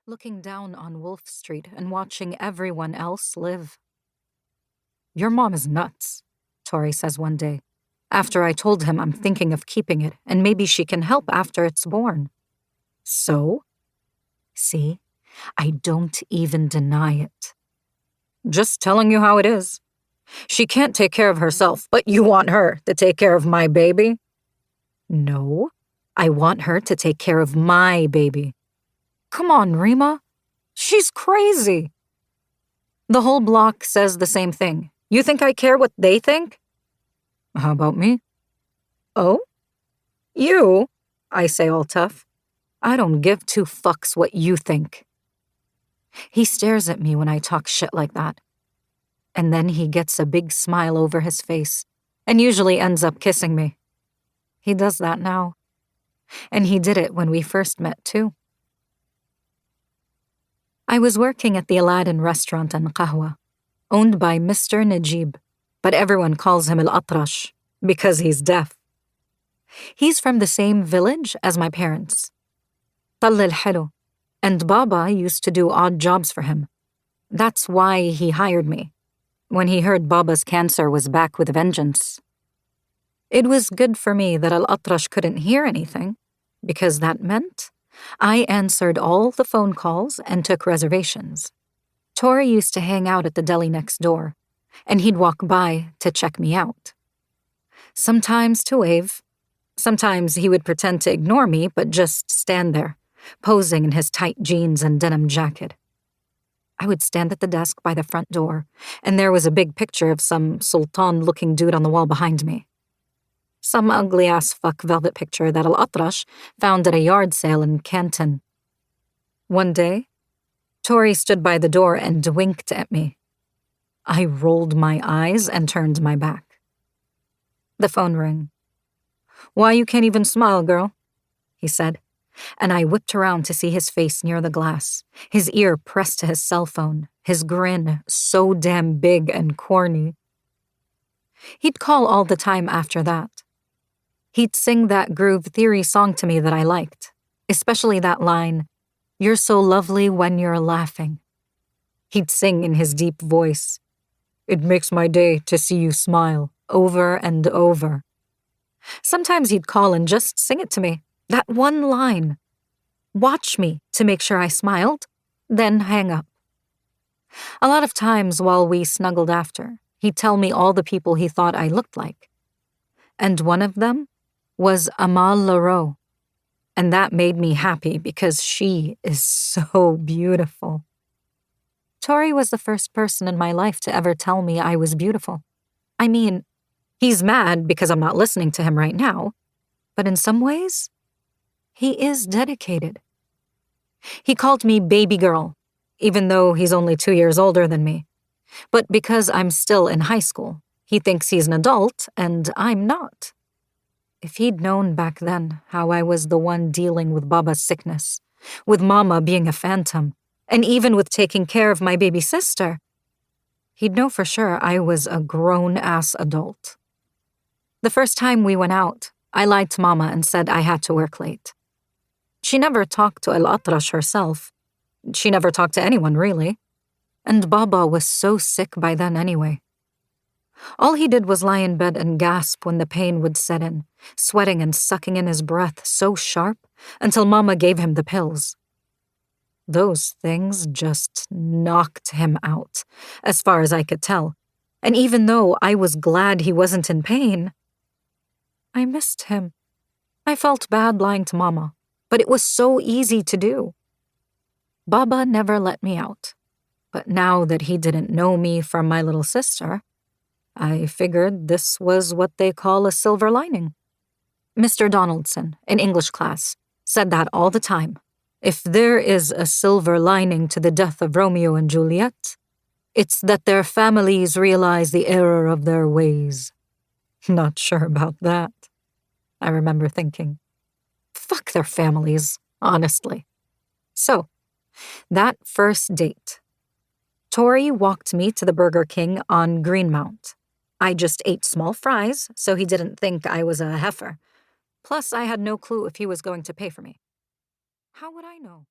looking down on Wolf Street and watching everyone else live. "Your mom is nuts," Tori says one day, after I told him I'm thinking of keeping it and maybe she can help after it's born. So? See, I don't even deny it. Just telling you how it is. She can't take care of herself, but you want her to take care of my baby? No, I want her to take care of my baby. Come on, Rima. She's crazy. The whole block says the same thing. You think I care what they think? How about me? Oh? You? I say all tough. I don't give two fucks what you think. He stares at me when I talk shit like that. And then he gets a big smile over his face and usually ends up kissing me. He does that now. And he did it when we first met, too. I was working at the Aladdin restaurant in Qahwa, owned by Mr. Najib, but everyone calls him Al-Atrash because he's deaf. He's from the same village as my parents. Tal al-Hilo, and Baba used to do odd jobs for him. That's why he hired me, when he heard Baba's cancer was back with a vengeance. It was good for me that Al-Atrash couldn't hear anything, because that meant I answered all the phone calls and took reservations. Tori used to hang out at the deli next door, and he'd walk by to check me out. Sometimes to wave, sometimes he would pretend to ignore me but just stand there, posing in his tight jeans and denim jacket. I would stand at the desk by the front door, and there was a big picture of some sultan-looking dude on the wall behind me. Some ugly-ass fuck velvet picture that Al-Atrash found at a yard sale in Canton. One day, Tori stood by the door and winked at me. I rolled my eyes and turned my back. The phone rang. "Why you can't even smile, girl?" he said, and I whipped around to see his face near the glass, his ear pressed to his cell phone, his grin so damn big and corny. He'd call all the time after that. He'd sing that Groove Theory song to me that I liked, especially that line, "You're so lovely when you're laughing." He'd sing in his deep voice, "It makes my day to see you smile," over and over. Sometimes he'd call and just sing it to me, that one line. Watch me to make sure I smiled, then hang up. A lot of times while we snuggled after, he'd tell me all the people he thought I looked like. And one of them was Amal Leroux, and that made me happy because she is so beautiful. Tori was the first person in my life to ever tell me I was beautiful. I mean, he's mad because I'm not listening to him right now, but in some ways, he is dedicated. He called me baby girl, even though he's only 2 years older than me. But because I'm still in high school, he thinks he's an adult, and I'm not. If he'd known back then how I was the one dealing with Baba's sickness, with Mama being a phantom, and even with taking care of my baby sister, he'd know for sure I was a grown-ass adult. The first time we went out, I lied to Mama and said I had to work late. She never talked to Al-Atrash herself. She never talked to anyone, really. And Baba was so sick by then anyway. All he did was lie in bed and gasp when the pain would set in, sweating and sucking in his breath so sharp until Mama gave him the pills. Those things just knocked him out, as far as I could tell. And even though I was glad he wasn't in pain, I missed him. I felt bad lying to Mama, but it was so easy to do. Baba never let me out. But now that he didn't know me from my little sister, I figured this was what they call a silver lining. Mr. Donaldson, in English class, said that all the time. If there is a silver lining to the death of Romeo and Juliet, it's that their families realize the error of their ways. Not sure about that, I remember thinking. Fuck their families, honestly. So, that first date. Tori walked me to the Burger King on Greenmount. I just ate small fries, so he didn't think I was a heifer. Plus, I had no clue if he was going to pay for me. How would I know?